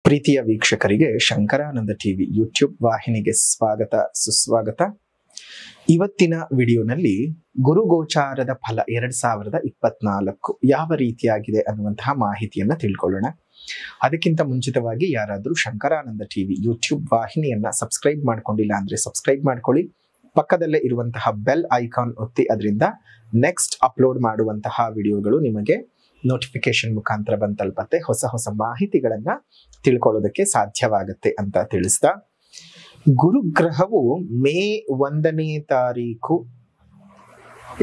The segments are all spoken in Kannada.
ಪ್ರೀತಿಯ ವೀಕ್ಷಕರಿಗೆ ಶಂಕರಾನಂದ ಟಿವಿ ಯೂಟ್ಯೂಬ್ ವಾಹಿನಿಗೆ ಸ್ವಾಗತ ಸುಸ್ವಾಗತ. ಇವತ್ತಿನ ವಿಡಿಯೋನಲ್ಲಿ ಗುರು ಗೋಚಾರದ ಫಲ 2024 ಯಾವ ರೀತಿಯಾಗಿದೆ ಅನ್ನುವಂತಹ ಮಾಹಿತಿಯನ್ನ ತಿಳ್ಕೊಳ್ಳೋಣ. ಅದಕ್ಕಿಂತ ಮುಂಚಿತವಾಗಿ ಯಾರಾದರೂ ಶಂಕರಾನಂದ ಟಿವಿ ಯೂಟ್ಯೂಬ್ ವಾಹಿನಿಯನ್ನ ಸಬ್ಸ್ಕ್ರೈಬ್ ಮಾಡ್ಕೊಂಡಿಲ್ಲ ಅಂದ್ರೆ ಸಬ್ಸ್ಕ್ರೈಬ್ ಮಾಡ್ಕೊಳ್ಳಿ. ಪಕ್ಕದಲ್ಲೇ ಇರುವಂತಹ ಬೆಲ್ ಐಕಾನ್ ಒತ್ತಿ ಅದರಿಂದ ನೆಕ್ಸ್ಟ್ ಅಪ್ಲೋಡ್ ಮಾಡುವಂತಹ ವಿಡಿಯೋಗಳು ನಿಮಗೆ ನೋಟಿಫಿಕೇಶನ್ ಮುಖಾಂತರ ಬಂದು ತಲುಪತ್ತೆ. ಹೊಸ ಹೊಸ ಮಾಹಿತಿಗಳನ್ನ ತಿಳ್ಕೊಳ್ಳೋದಕ್ಕೆ ಸಾಧ್ಯವಾಗುತ್ತೆ ಅಂತ ತಿಳಿಸ್ತಾ, ಗುರುಗ್ರಹವು ಮೇ 1ನೇ ತಾರೀಕು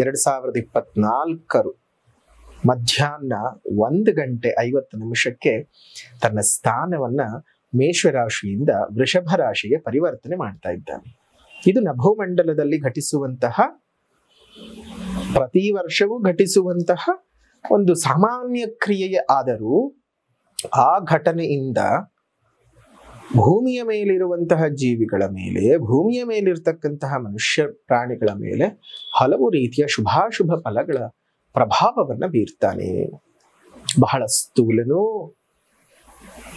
2024 ಮಧ್ಯಾಹ್ನ 1:50 ತನ್ನ ಸ್ಥಾನವನ್ನ ಮೇಷರಾಶಿಯಿಂದ ವೃಷಭ ರಾಶಿಗೆ ಪರಿವರ್ತನೆ ಮಾಡ್ತಾ ಇದ್ದಾನೆ. ಇದು ನಭೋಮಂಡಲದಲ್ಲಿ ಘಟಿಸುವಂತಹ, ಪ್ರತಿ ವರ್ಷವೂ ಘಟಿಸುವಂತಹ ಒಂದು ಸಾಮಾನ್ಯ ಕ್ರಿಯೆಯೇ ಆದರೂ ಆ ಘಟನೆಯಿಂದ ಭೂಮಿಯ ಮೇಲಿರುವಂತಹ ಜೀವಿಗಳ ಮೇಲೆ, ಭೂಮಿಯ ಮೇಲಿರ್ತಕ್ಕಂತಹ ಮನುಷ್ಯ ಪ್ರಾಣಿಗಳ ಮೇಲೆ ಹಲವು ರೀತಿಯ ಶುಭಾಶುಭ ಫಲಗಳ ಪ್ರಭಾವವನ್ನ ಬೀರ್ತಾನೆ. ಬಹಳ ಸ್ಥೂಲನೂ,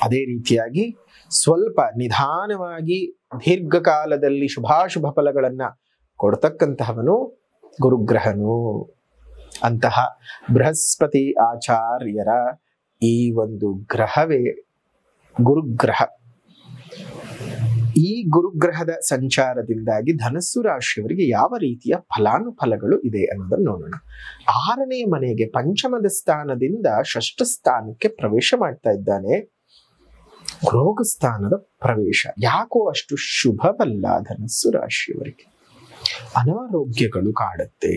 ಅದೇ ರೀತಿಯಾಗಿ ಸ್ವಲ್ಪ ನಿಧಾನವಾಗಿ ದೀರ್ಘಕಾಲದಲ್ಲಿ ಶುಭಾಶುಭ ಫಲಗಳನ್ನ ಕೊಡ್ತಕ್ಕಂತಹವನು ಗುರುಗ್ರಹನು. ಅಂತಹ ಬೃಹಸ್ಪತಿ ಆಚಾರ್ಯರ ಈ ಒಂದು ಗ್ರಹವೇ ಗುರುಗ್ರಹ. ಈ ಗುರುಗ್ರಹದ ಸಂಚಾರದಿಂದಾಗಿ ಧನಸ್ಸು ರಾಶಿಯವರಿಗೆ ಯಾವ ರೀತಿಯ ಫಲಾನುಫಲಗಳು ಇದೆ ಅನ್ನೋದನ್ನು ನೋಡೋಣ. 6ನೇ ಮನೆಗೆ ಪಂಚಮದ ಸ್ಥಾನದಿಂದ ಷಷ್ಠ ಸ್ಥಾನಕ್ಕೆ ಪ್ರವೇಶ ಮಾಡ್ತಾ ಇದ್ದಾನೆ. ರೋಗ ಸ್ಥಾನದ ಪ್ರವೇಶ ಯಾಕೋ ಅಷ್ಟು ಶುಭವಲ್ಲ ಧನಸ್ಸು ರಾಶಿಯವರಿಗೆ. ಅನಾರೋಗ್ಯಗಳು ಕಾಡುತ್ತೆ,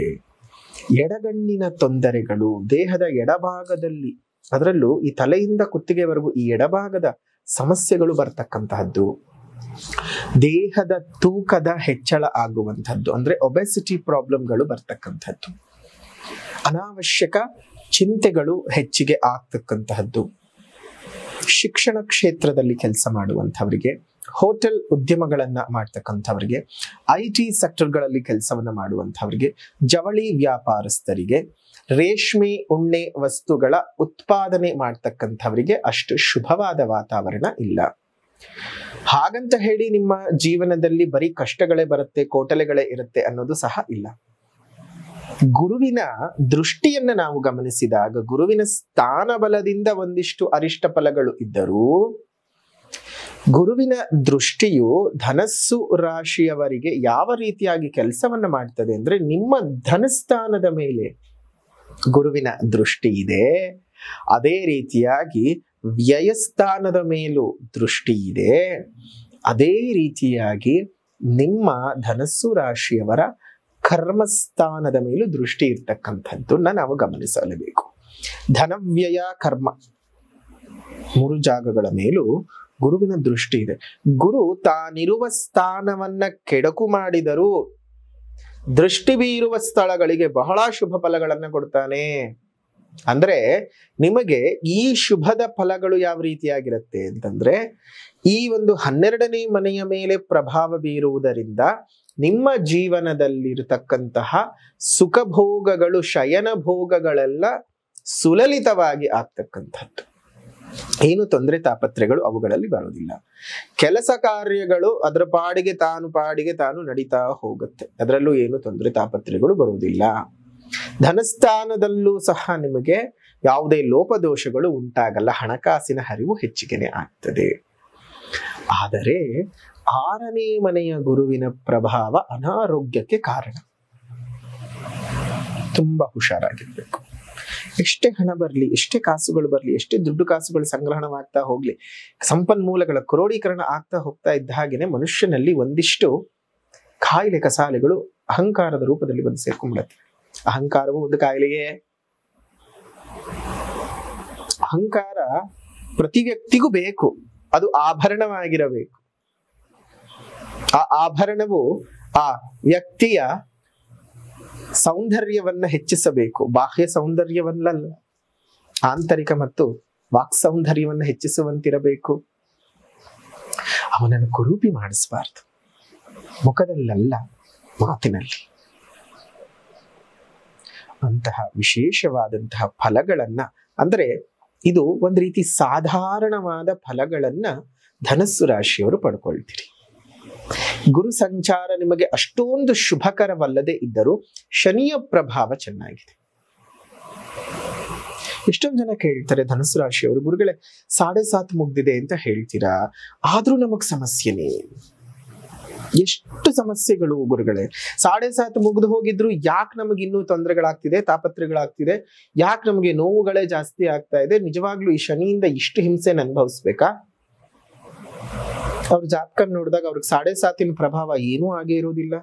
ಎಡಗಣ್ಣಿನ ತೊಂದರೆಗಳು, ದೇಹದ ಎಡಭಾಗದಲ್ಲಿ, ಅದರಲ್ಲೂ ಈ ತಲೆಯಿಂದ ಕುತ್ತಿಗೆವರೆಗೂ ಈ ಎಡಭಾಗದ ಸಮಸ್ಯೆಗಳು ಬರ್ತಕ್ಕಂತಹದ್ದು, ದೇಹದ ತೂಕದ ಹೆಚ್ಚಳ ಆಗುವಂಥದ್ದು, ಅಂದ್ರೆ ಒಬೆಸಿಟಿ ಪ್ರಾಬ್ಲಮ್ಗಳು ಬರ್ತಕ್ಕಂಥದ್ದು, ಅನಾವಶ್ಯಕ ಚಿಂತೆಗಳು ಹೆಚ್ಚಿಗೆ ಆಗ್ತಕ್ಕಂತಹದ್ದು, ಶಿಕ್ಷಣ ಕ್ಷೇತ್ರದಲ್ಲಿ ಕೆಲಸ ಮಾಡುವಂಥವರಿಗೆ, ಹೋಟೆಲ್ ಉದ್ಯಮಗಳನ್ನ ಮಾಡ್ತಕ್ಕಂಥವರಿಗೆ, IT ಸೆಕ್ಟರ್ಗಳಲ್ಲಿ ಕೆಲಸವನ್ನ ಮಾಡುವಂಥವರಿಗೆ, ಜವಳಿ ವ್ಯಾಪಾರಸ್ಥರಿಗೆ, ರೇಷ್ಮೆ ಉಣ್ಣೆ ವಸ್ತುಗಳ ಉತ್ಪಾದನೆ ಮಾಡ್ತಕ್ಕಂಥವರಿಗೆ ಅಷ್ಟು ಶುಭವಾದ ವಾತಾವರಣ ಇಲ್ಲ. ಹಾಗಂತ ಹೇಳಿ ನಿಮ್ಮ ಜೀವನದಲ್ಲಿ ಬರೀ ಕಷ್ಟಗಳೇ ಬರುತ್ತೆ, ಕೋಟಲೆಗಳೇ ಇರುತ್ತೆ ಅನ್ನೋದು ಸಹ ಇಲ್ಲ. ಗುರುವಿನ ದೃಷ್ಟಿಯನ್ನ ನಾವು ಗಮನಿಸಿದಾಗ, ಗುರುವಿನ ಸ್ಥಾನ ಬಲದಿಂದ ಒಂದಿಷ್ಟು ಅರಿಷ್ಟ ಫಲಗಳು ಇದ್ದರೂ, ಗುರುವಿನ ದೃಷ್ಟಿಯು ಧನಸ್ಸು ರಾಶಿಯವರಿಗೆ ಯಾವ ರೀತಿಯಾಗಿ ಕೆಲಸವನ್ನ ಮಾಡ್ತದೆ ಅಂದ್ರೆ, ನಿಮ್ಮ ಧನಸ್ಥಾನದ ಮೇಲೆ ಗುರುವಿನ ದೃಷ್ಟಿ ಇದೆ, ಅದೇ ರೀತಿಯಾಗಿ ವ್ಯಯಸ್ಥಾನದ ಮೇಲೂ ದೃಷ್ಟಿ ಇದೆ, ಅದೇ ರೀತಿಯಾಗಿ ನಿಮ್ಮ ಧನಸ್ಸು ರಾಶಿಯವರ ಕರ್ಮಸ್ಥಾನದ ಮೇಲೂ ದೃಷ್ಟಿ ಇರ್ತಕ್ಕಂಥದ್ದನ್ನ ನಾವು ಗಮನಿಸಲೇಬೇಕು. ಧನವ್ಯಯ ಕರ್ಮ 3 ಜಾಗಗಳ ಮೇಲೂ ಗುರುವಿನ ದೃಷ್ಟಿ ಇದೆ. ಗುರು ತಾನಿರುವ ಸ್ಥಾನವನ್ನ ಕೆಡಕು ಮಾಡಿದರೂ ದೃಷ್ಟಿ ಬೀರುವ ಸ್ಥಳಗಳಿಗೆ ಬಹಳ ಶುಭ ಫಲಗಳನ್ನ ಕೊಡ್ತಾನೆ. ಅಂದ್ರೆ ನಿಮಗೆ ಈ ಶುಭದ ಫಲಗಳು ಯಾವ ರೀತಿಯಾಗಿರುತ್ತೆ ಅಂತಂದ್ರೆ, ಈ ಒಂದು 12ನೇ ಮನೆಯ ಮೇಲೆ ಪ್ರಭಾವ ಬೀರುವುದರಿಂದ ನಿಮ್ಮ ಜೀವನದಲ್ಲಿರತಕ್ಕಂತಹ ಸುಖ ಭೋಗಗಳು, ಶಯನ ಭೋಗಗಳೆಲ್ಲ ಸುಲಲಿತವಾಗಿ ಆಗ್ತಕ್ಕಂಥದ್ದು. ಏನು ತೊಂದರೆ ತಾಪತ್ರೆಗಳು ಅವುಗಳಲ್ಲಿ ಬರೋದಿಲ್ಲ. ಕೆಲಸ ಕಾರ್ಯಗಳು ಅದರ ಪಾಡಿಗೆ ತಾನು ನಡೀತಾ ಹೋಗುತ್ತೆ, ಅದರಲ್ಲೂ ಏನು ತೊಂದರೆ ತಾಪತ್ರೆಗಳು ಬರುವುದಿಲ್ಲ. ಧನಸ್ಥಾನದಲ್ಲೂ ಸಹ ನಿಮಗೆ ಯಾವುದೇ ಲೋಪದೋಷಗಳು ಉಂಟಾಗಲ್ಲ, ಹಣಕಾಸಿನ ಹರಿವು ಹೆಚ್ಚಿಗೆನೆ ಆಗ್ತದೆ. ಆದರೆ 6ನೇ ಮನೆಯ ಗುರುವಿನ ಪ್ರಭಾವ ಅನಾರೋಗ್ಯಕ್ಕೆ ಕಾರಣ. ತುಂಬಾ ಹುಷಾರಾಗಿರ್ಬೇಕು. ಎಷ್ಟೇ ಹಣ ಬರಲಿ, ಎಷ್ಟೇ ಕಾಸುಗಳು ಬರಲಿ, ಎಷ್ಟೇ ದುಡ್ಡು ಕಾಸುಗಳು ಸಂಗ್ರಹಣವಾಗ್ತಾ ಹೋಗ್ಲಿ, ಸಂಪನ್ಮೂಲಗಳ ಕ್ರೋಢೀಕರಣ ಆಗ್ತಾ ಹೋಗ್ತಾ ಇದ್ದ ಹಾಗೇನೆ ಮನುಷ್ಯನಲ್ಲಿ ಒಂದಿಷ್ಟು ಕಾಯಿಲೆ ಕಸಾಲೆಗಳು ಅಹಂಕಾರದ ರೂಪದಲ್ಲಿ ಬಂದು ಸೇರ್ಕೊಂಡ್ಬಿಡತ್ತೆ. ಅಹಂಕಾರವು ಒಂದು ಕಾಯಿಲೆಯೇ. ಅಹಂಕಾರ ಪ್ರತಿ ವ್ಯಕ್ತಿಗೂ ಬೇಕು, ಅದು ಆಭರಣವಾಗಿರಬೇಕು. ಆ ಆಭರಣವು ಆ ವ್ಯಕ್ತಿಯ ಸೌಂದರ್ಯವನ್ನ ಹೆಚ್ಚಿಸಬೇಕು, ಬಾಹ್ಯ ಸೌಂದರ್ಯವನ್ನಲ್ಲ, ಆಂತರಿಕ ಮತ್ತು ವಾಕ್ ಸೌಂದರ್ಯವನ್ನ ಹೆಚ್ಚಿಸುವಂತಿರಬೇಕು. ಅವನನ್ನು ಕುರೂಪಿ ಮಾಡಿಸಬಾರ್ದು, ಮುಖದಲ್ಲಲ್ಲ ಮಾತಿನಲ್ಲಿ. ಅಂತಹ ವಿಶೇಷವಾದಂತಹ ಫಲಗಳನ್ನ, ಅಂದ್ರೆ ಇದು ಒಂದು ರೀತಿ ಸಾಧಾರಣವಾದ ಫಲಗಳನ್ನ ಧನಸ್ಸು ರಾಶಿಯವರು ಪಡ್ಕೊಳ್ತೀರಿ. ಗುರು ಸಂಚಾರ ನಿಮಗೆ ಅಷ್ಟೊಂದು ಶುಭಕರವಲ್ಲದೆ ಇದ್ದರೂ ಶನಿಯ ಪ್ರಭಾವ ಚೆನ್ನಾಗಿದೆ. ಎಷ್ಟೊಂದು ಜನ ಕೇಳ್ತಾರೆ ಧನಸ್ಸು ರಾಶಿಯವರು, ಗುರುಗಳೇ 7:30 ಮುಗ್ದಿದೆ ಅಂತ ಹೇಳ್ತೀರಾ, ಆದ್ರೂ ನಮಗ್ ಸಮಸ್ಯೆನೇ. ಎಷ್ಟು ಸಮಸ್ಯೆಗಳು ಗುರುಗಳೇ, 7:30 ಮುಗ್ದು ಹೋಗಿದ್ರು ಯಾಕೆ ನಮಗೆ ಇನ್ನೂ ತೊಂದರೆಗಳಾಗ್ತಿದೆ, ತಾಪತ್ರೆಗಳಾಗ್ತಿದೆ, ಯಾಕೆ ನಮಗೆ ನೋವುಗಳೇ ಜಾಸ್ತಿ ಆಗ್ತಾ ಇದೆ, ನಿಜವಾಗ್ಲೂ ಈ ಶನಿಯಿಂದ ಇಷ್ಟು ಹಿಂಸೆನ ಅನುಭವಿಸ್ಬೇಕಾ? ಅವ್ರ ಜಾತಕ ನೋಡಿದಾಗ ಅವ್ರಿಗೆ 7:30 ಪ್ರಭಾವ ಏನೂ ಆಗೇ ಇರೋದಿಲ್ಲ.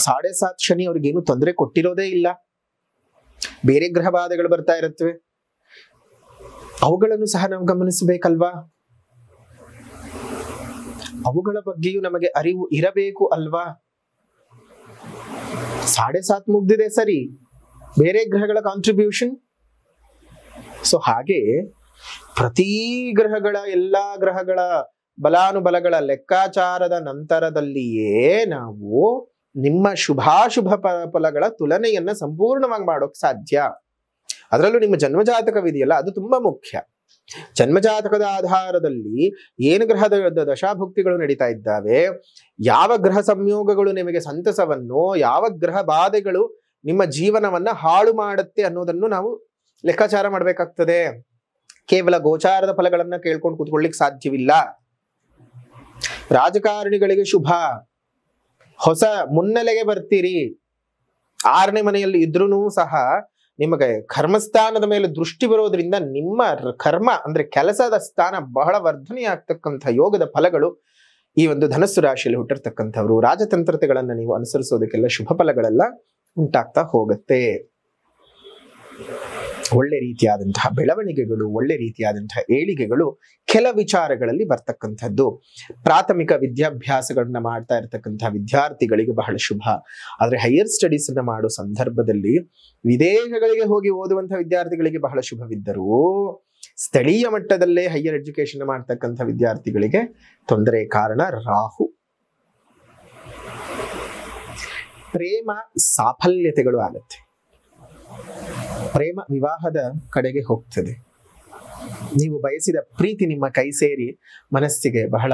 7:30 ಶನಿ ಅವ್ರಿಗೇನು ತೊಂದರೆ ಕೊಟ್ಟಿರೋದೇ ಇಲ್ಲ. ಬೇರೆ ಗ್ರಹ ಬಾಧೆಗಳು ಬರ್ತಾ ಇರುತ್ತವೆ, ಅವುಗಳನ್ನು ಸಹ ನಾವು ಗಮನಿಸಬೇಕಲ್ವಾ? ಅವುಗಳ ಬಗ್ಗೆಯೂ ನಮಗೆ ಅರಿವು ಇರಬೇಕು ಅಲ್ವಾ? 7:30 ಮುಗ್ದಿದೆ ಸರಿ, ಬೇರೆ ಗ್ರಹಗಳ ಕಾಂಟ್ರಿಬ್ಯೂಷನ್. ಸೊ ಹಾಗೆ ಪ್ರತಿ ಗ್ರಹಗಳ ಎಲ್ಲಾ ಗ್ರಹಗಳ ಬಲಾನುಬಲಗಳ ಲೆಕ್ಕಾಚಾರದ ನಂತರದಲ್ಲಿಯೇ ನಾವು ನಿಮ್ಮ ಶುಭಾಶುಭ ಫಲಗಳ ತುಲನೆಯನ್ನ ಸಂಪೂರ್ಣವಾಗಿ ಮಾಡೋಕ್ ಸಾಧ್ಯ. ಅದರಲ್ಲೂ ನಿಮ್ಮ ಜನ್ಮಜಾತಕವಿದೆಯಲ್ಲ, ಅದು ತುಂಬಾ ಮುಖ್ಯ. ಜನ್ಮಜಾತಕದ ಆಧಾರದಲ್ಲಿ ಏನು ಗ್ರಹದ ದಶಾಭುಕ್ತಿಗಳು ನಡೀತಾ ಇದ್ದಾವೆ, ಯಾವ ಗ್ರಹ ಸಂಯೋಗಗಳು ನಿಮಗೆ ಸಂತಸವನ್ನು, ಯಾವ ಗ್ರಹ ಬಾಧೆಗಳು ನಿಮ್ಮ ಜೀವನವನ್ನ ಹಾಳು ಮಾಡುತ್ತೆ ಅನ್ನೋದನ್ನು ನಾವು ಲೆಕ್ಕಾಚಾರ ಮಾಡ್ಬೇಕಾಗ್ತದೆ. ಕೇವಲ ಗೋಚಾರದ ಫಲಗಳನ್ನ ಕೇಳ್ಕೊಂಡು ಕೂತ್ಕೊಳ್ಳಿಕ್ ಸಾಧ್ಯವಿಲ್ಲ. ರಾಜಕಾರಣಿಗಳಿಗೆ ಶುಭ, ಹೊಸ ಮುನ್ನೆಲೆಗೆ ಬರ್ತೀರಿ. 6ನೇ ಮನೆಯಲ್ಲಿ ಇದ್ರೂ ಸಹ ನಿಮಗೆ ಕರ್ಮಸ್ಥಾನದ ಮೇಲೆ ದೃಷ್ಟಿ ಬರೋದ್ರಿಂದ ನಿಮ್ಮ ಕರ್ಮ ಅಂದ್ರೆ ಕೆಲಸದ ಸ್ಥಾನ ಬಹಳ ವರ್ಧನೆ ಆಗ್ತಕ್ಕಂಥ ಯೋಗದ ಫಲಗಳು ಈ ಒಂದು ಧನಸ್ಸು ರಾಶಿಯಲ್ಲಿ ಹುಟ್ಟಿರ್ತಕ್ಕಂಥವ್ರು. ರಾಜತಂತ್ರತೆಗಳನ್ನ ನೀವು ಅನುಸರಿಸೋದಕ್ಕೆಲ್ಲ ಶುಭ ಫಲಗಳೆಲ್ಲ ಉಂಟಾಗ್ತಾ ಹೋಗುತ್ತೆ. ಒಳ್ಳೆ ರೀತಿಯಾದಂತಹ ಬೆಳವಣಿಗೆಗಳು, ಒಳ್ಳೆ ರೀತಿಯಾದಂತಹ ಏಳಿಗೆಗಳು ಕೆಲ ವಿಚಾರಗಳಲ್ಲಿ ಬರ್ತಕ್ಕಂಥದ್ದು. ಪ್ರಾಥಮಿಕ ವಿದ್ಯಾಭ್ಯಾಸಗಳನ್ನ ಮಾಡ್ತಾ ಇರತಕ್ಕಂತಹ ವಿದ್ಯಾರ್ಥಿಗಳಿಗೆ ಬಹಳ ಶುಭ. ಆದ್ರೆ ಹೈಯರ್ ಸ್ಟಡೀಸ್ ಅನ್ನ ಮಾಡೋ ಸಂದರ್ಭದಲ್ಲಿ ವಿದೇಶಗಳಿಗೆ ಹೋಗಿ ಓದುವಂತಹ ವಿದ್ಯಾರ್ಥಿಗಳಿಗೆ ಬಹಳ ಶುಭವಿದ್ದರೂ ಸ್ಥಳೀಯ ಮಟ್ಟದಲ್ಲೇ ಹೈಯರ್ ಎಜುಕೇಶನ್ ಮಾಡ್ತಕ್ಕಂಥ ವಿದ್ಯಾರ್ಥಿಗಳಿಗೆ ತೊಂದರೆ. ಕಾರಣ ರಾಹು. ಪ್ರೇಮ ಸಾಫಲ್ಯತೆಗಳು ಆಗುತ್ತೆ, ಪ್ರೇಮ ವಿವಾಹದ ಕಡೆಗೆ ಹೋಗ್ತದೆ. ನೀವು ಬಯಸಿದ ಪ್ರೀತಿ ನಿಮ್ಮ ಕೈ ಸೇರಿ ಮನಸ್ಸಿಗೆ ಬಹಳ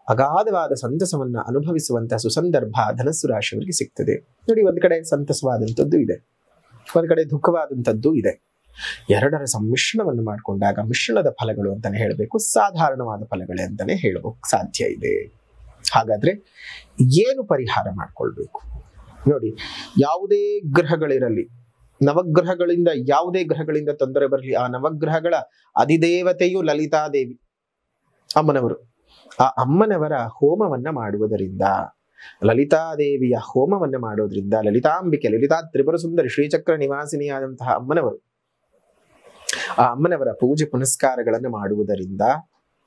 ಅಗಾಧವಾದ ಸಂತಸವನ್ನ ಅನುಭವಿಸುವಂತಹ ಸುಸಂದರ್ಭ ಧನಸ್ಸು ರಾಶಿಯವರಿಗೆ ಸಿಗ್ತದೆ. ನೋಡಿ, ಒಂದ್ ಕಡೆ ಸಂತಸವಾದಂಥದ್ದು ಇದೆ, ಒಂದ್ ಕಡೆ ದುಃಖವಾದಂಥದ್ದು ಇದೆ. ಎರಡರ ಸಮ್ಮಿಶ್ರಣವನ್ನು ಮಾಡಿಕೊಂಡಾಗ ಮಿಶ್ರಣದ ಫಲಗಳು ಅಂತಾನೆ ಹೇಳಬೇಕು, ಸಾಧಾರಣವಾದ ಫಲಗಳೇ ಅಂತಾನೆ ಹೇಳಬೇಕು ಸಾಧ್ಯ ಇದೆ. ಹಾಗಾದ್ರೆ ಏನು ಪರಿಹಾರ ಮಾಡ್ಕೊಳ್ಬೇಕು ನೋಡಿ, ಯಾವುದೇ ಗ್ರಹಗಳಿರಲಿ, ನವಗ್ರಹಗಳಿಂದ ಯಾವುದೇ ಗ್ರಹಗಳಿಂದ ತೊಂದರೆ ಬರಲಿ, ಆ ನವಗ್ರಹಗಳ ಅಧಿದೇವತೆಯು ಲಲಿತಾದೇವಿ ಅಮ್ಮನವರು. ಆ ಅಮ್ಮನವರ ಹೋಮವನ್ನ ಮಾಡುವುದರಿಂದ, ಲಲಿತಾದೇವಿಯ ಹೋಮವನ್ನ ಮಾಡೋದ್ರಿಂದ, ಲಲಿತಾಂಬಿಕೆ, ಲಲಿತಾ ತ್ರಿಪುರ ಸುಂದರಿ ಶ್ರೀಚಕ್ರ ನಿವಾಸಿನಿಯಾದಂತಹ ಅಮ್ಮನವರು, ಆ ಅಮ್ಮನವರ ಪೂಜೆ ಪುನಸ್ಕಾರಗಳನ್ನು ಮಾಡುವುದರಿಂದ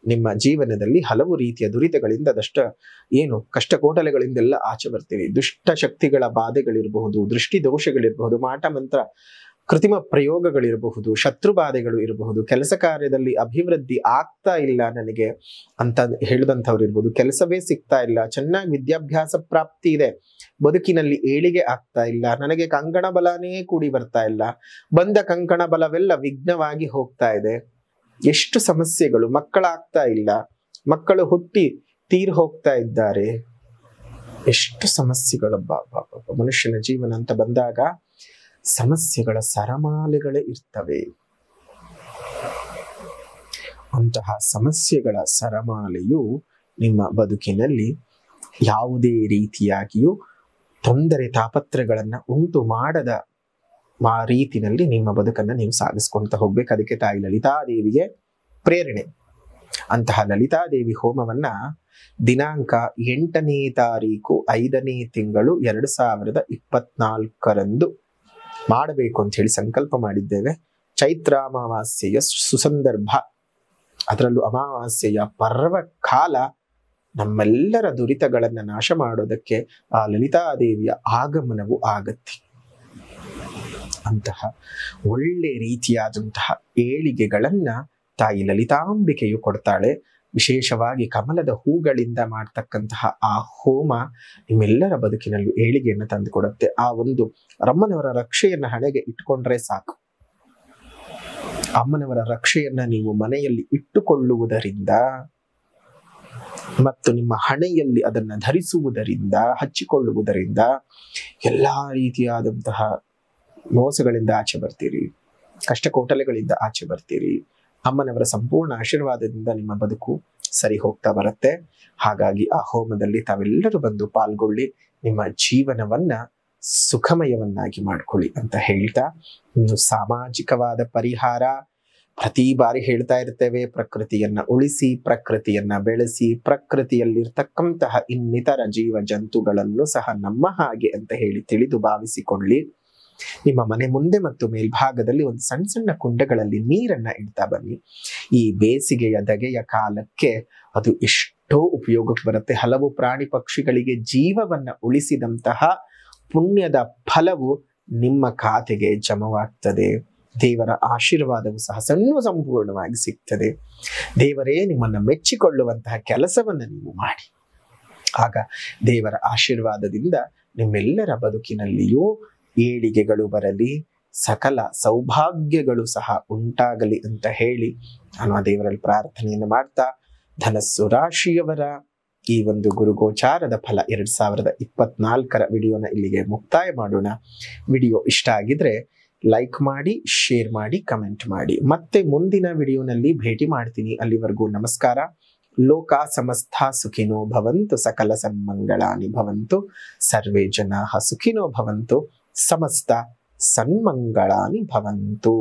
ನಿಮ್ಮ ಜೀವನದಲ್ಲಿ ಹಲವು ರೀತಿಯ ದುರಿತಗಳಿಂದ ಕಷ್ಟ ಕೋಟಲೆಗಳಿಂದೆಲ್ಲ ಆಚೆ ಬರ್ತೀವಿ. ದುಷ್ಟ ಶಕ್ತಿಗಳ ಬಾಧೆಗಳಿರಬಹುದು, ದೃಷ್ಟಿ ದೋಷಗಳಿರಬಹುದು, ಮಾಟ ಮಂತ್ರ ಕೃತಿಮ ಪ್ರಯೋಗಗಳಿರಬಹುದು, ಶತ್ರು ಬಾಧೆಗಳು ಇರಬಹುದು, ಕೆಲಸ ಕಾರ್ಯದಲ್ಲಿ ಅಭಿವೃದ್ಧಿ ಆಗ್ತಾ ಇಲ್ಲ ನನಗೆ ಅಂತ ಹೇಳಿದಂಥವ್ರು ಇರ್ಬೋದು, ಕೆಲಸವೇ ಸಿಗ್ತಾ ಇಲ್ಲ, ಚೆನ್ನಾಗಿ ವಿದ್ಯಾಭ್ಯಾಸ ಪ್ರಾಪ್ತಿ ಇದೆ, ಬದುಕಿನಲ್ಲಿ ಏಳಿಗೆ ಆಗ್ತಾ ಇಲ್ಲ, ನನಗೆ ಕಂಕಣ ಬಲನೇ ಕೂಡಿ ಬರ್ತಾ ಇಲ್ಲ, ಬಂದ ಕಂಕಣ ಬಲವೆಲ್ಲ ವಿಘ್ನವಾಗಿ ಹೋಗ್ತಾ ಇದೆ, ಎಷ್ಟು ಸಮಸ್ಯೆಗಳು, ಮಕ್ಕಳಾಗ್ತಾ ಇಲ್ಲ, ಮಕ್ಕಳು ಹುಟ್ಟಿ ತೀರ್ ಹೋಗ್ತಾ ಇದ್ದಾರೆ, ಎಷ್ಟು ಸಮಸ್ಯೆಗಳಬ್ಬ. ಮನುಷ್ಯನ ಜೀವನ ಅಂತ ಬಂದಾಗ ಸಮಸ್ಯೆಗಳ ಸರಮಾಲೆಗಳೇ ಇರ್ತವೆ. ಅಂತಹ ಸಮಸ್ಯೆಗಳ ಸರಮಾಲೆಯು ನಿಮ್ಮ ಬದುಕಿನಲ್ಲಿ ಯಾವುದೇ ರೀತಿಯಾಗಿಯೂ ತೊಂದರೆ ತಾಪತ್ರಗಳನ್ನ ಉಂಟು ಮಾಡದ ಆ ರೀತಿನಲ್ಲಿ ನಿಮ್ಮ ಬದುಕನ್ನ ನೀವು ಸಾಗಿಸ್ಕೊಂತ ಹೋಗ್ಬೇಕು. ಅದಕ್ಕೆ ತಾಯಿ ಲಲಿತಾದೇವಿಗೆ ಪ್ರೇರಣೆ. ಅಂತಹ ಲಲಿತಾದೇವಿ ಹೋಮವನ್ನ ದಿನಾಂಕ 8ನೇ ತಾರೀಕು 5ನೇ ತಿಂಗಳು 2024 ಮಾಡಬೇಕು ಅಂತ ಹೇಳಿ ಸಂಕಲ್ಪ ಮಾಡಿದ್ದೇವೆ. ಚೈತ್ರ ಅಮಾವಾಸ್ಯೆಯ ಸುಸಂದರ್ಭ, ಅದರಲ್ಲೂ ಅಮಾವಾಸ್ಯೆಯ ಪರ್ವ ಕಾಲ, ನಮ್ಮೆಲ್ಲರ ದುರಿತಗಳನ್ನ ನಾಶ ಮಾಡೋದಕ್ಕೆ ಆ ಲಲಿತಾದೇವಿಯ ಆಗಮನವು ಆಗತ್ತೆ. ಅಂತಹ ಒಳ್ಳೆ ರೀತಿಯಾದಂತಹ ಏಳಿಗೆಗಳನ್ನ ತಾಯಿ ಲಲಿತಾಂಬಿಕೆಯು ಕೊಡ್ತಾಳೆ. ವಿಶೇಷವಾಗಿ ಕಮಲದ ಹೂಗಳಿಂದ ಮಾಡ್ತಕ್ಕಂತಹ ಆ ಹೋಮ ನಿಮ್ಮೆಲ್ಲರ ಬದುಕಿನಲ್ಲೂ ಏಳಿಗೆಯನ್ನು ತಂದುಕೊಡುತ್ತೆ. ಆ ಒಂದು ರಮ್ಮನವರ ರಕ್ಷೆಯನ್ನ ಹಣೆಗೆ ಇಟ್ಕೊಂಡ್ರೆ ಸಾಕು. ಅಮ್ಮನವರ ರಕ್ಷೆಯನ್ನ ನೀವು ಮನೆಯಲ್ಲಿ ಇಟ್ಟುಕೊಳ್ಳುವುದರಿಂದ ಮತ್ತು ನಿಮ್ಮ ಹಣೆಯಲ್ಲಿ ಅದನ್ನ ಧರಿಸುವುದರಿಂದ, ಹಚ್ಚಿಕೊಳ್ಳುವುದರಿಂದ ಎಲ್ಲಾ ರೀತಿಯಾದಂತಹ ಮೋಸಗಳಿಂದ ಆಚೆ ಬರ್ತೀರಿ, ಕಷ್ಟಕೋಟಲೆಗಳಿಂದ ಆಚೆ ಬರ್ತೀರಿ. ಅಮ್ಮನವರ ಸಂಪೂರ್ಣ ಆಶೀರ್ವಾದದಿಂದ ನಿಮ್ಮ ಬದುಕು ಸರಿ ಹೋಗ್ತಾ ಬರುತ್ತೆ. ಹಾಗಾಗಿ ಆ ಹೋಮದಲ್ಲಿ ತಾವೆಲ್ಲರೂ ಬಂದು ಪಾಲ್ಗೊಳ್ಳಿ, ನಿಮ್ಮ ಜೀವನವನ್ನ ಸುಖಮಯವನ್ನಾಗಿ ಮಾಡ್ಕೊಳ್ಳಿ ಅಂತ ಹೇಳ್ತಾ, ಇನ್ನು ಸಾಮಾಜಿಕವಾದ ಪರಿಹಾರ ಪ್ರತಿ ಬಾರಿ ಹೇಳ್ತಾ ಇರ್ತೇವೆ, ಪ್ರಕೃತಿಯನ್ನ ಉಳಿಸಿ, ಪ್ರಕೃತಿಯನ್ನ ಬೆಳೆಸಿ, ಪ್ರಕೃತಿಯಲ್ಲಿರ್ತಕ್ಕಂತಹ ಇನ್ನಿತರ ಜೀವ ಜಂತುಗಳನ್ನು ಸಹ ನಮ್ಮ ಹಾಗೆ ಅಂತ ಹೇಳಿ ತಿಳಿದು ಭಾವಿಸಿಕೊಳ್ಳಿ. ನಿಮ್ಮ ಮನೆ ಮುಂದೆ ಮತ್ತು ಮೇಲ್ಭಾಗದಲ್ಲಿ ಒಂದು ಸಣ್ಣ ಸಣ್ಣ ಕುಂಡಗಳಲ್ಲಿ ನೀರನ್ನ ಇಡ್ತಾ ಬನ್ನಿ. ಈ ಬೇಸಿಗೆಯ ಧಗೆಯ ಕಾಲಕ್ಕೆ ಅದು ಎಷ್ಟೋ ಉಪಯೋಗಕ್ಕೆ ಬರುತ್ತೆ. ಹಲವು ಪ್ರಾಣಿ ಪಕ್ಷಿಗಳಿಗೆ ಜೀವವನ್ನ ಉಳಿಸಿದಂತಹ ಪುಣ್ಯದ ಫಲವು ನಿಮ್ಮ ಖಾತೆಗೆ ಜಮವಾಗ್ತದೆ. ದೇವರ ಆಶೀರ್ವಾದವು ಸಹ ಸಂಪೂರ್ಣವಾಗಿ ಸಿಗ್ತದೆ. ದೇವರೇ ನಿಮ್ಮನ್ನ ಮೆಚ್ಚಿಕೊಳ್ಳುವಂತಹ ಕೆಲಸವನ್ನ ನೀವು ಮಾಡಿ. ಆಗ ದೇವರ ಆಶೀರ್ವಾದದಿಂದ ನಿಮ್ಮೆಲ್ಲರ ಬದುಕಿನಲ್ಲಿಯೂ ಏಳಿಗೆಗಳು ಬರಲಿ, ಸಕಲ ಸೌಭಾಗ್ಯಗಳು ಸಹ ಉಂಟಾಗಲಿ ಅಂತ ಹೇಳಿ ನಾನು ಆ ದೇವರಲ್ಲಿ ಪ್ರಾರ್ಥನೆಯನ್ನು ಮಾಡ್ತಾ, ಧನಸ್ಸು ರಾಶಿಯವರ ಈ ಒಂದು ಗುರುಗೋಚಾರದ ಫಲ 2024 ವಿಡಿಯೋನ ಇಲ್ಲಿಗೆ ಮುಕ್ತಾಯ ಮಾಡೋಣ. ವಿಡಿಯೋ ಇಷ್ಟ ಆಗಿದ್ರೆ ಲೈಕ್ ಮಾಡಿ, ಶೇರ್ ಮಾಡಿ, ಕಮೆಂಟ್ ಮಾಡಿ. ಮತ್ತೆ ಮುಂದಿನ ವಿಡಿಯೋನಲ್ಲಿ ಭೇಟಿ ಮಾಡ್ತೀನಿ. ಅಲ್ಲಿವರೆಗೂ ನಮಸ್ಕಾರ. ಲೋಕ ಸಮಸ್ತ ಸುಖಿನೋ ಭವಂತು, ಸಕಲ ಸನ್ಮಂಗಳಾನಿ ಭವಂತು, ಸರ್ವೇ ಜನಾಃ ಸುಖಿನೋ ಭವಂತು, ಸಮಸ್ತ ಸನ್ಮಂಗಳಾನಿ ಭವಂತು.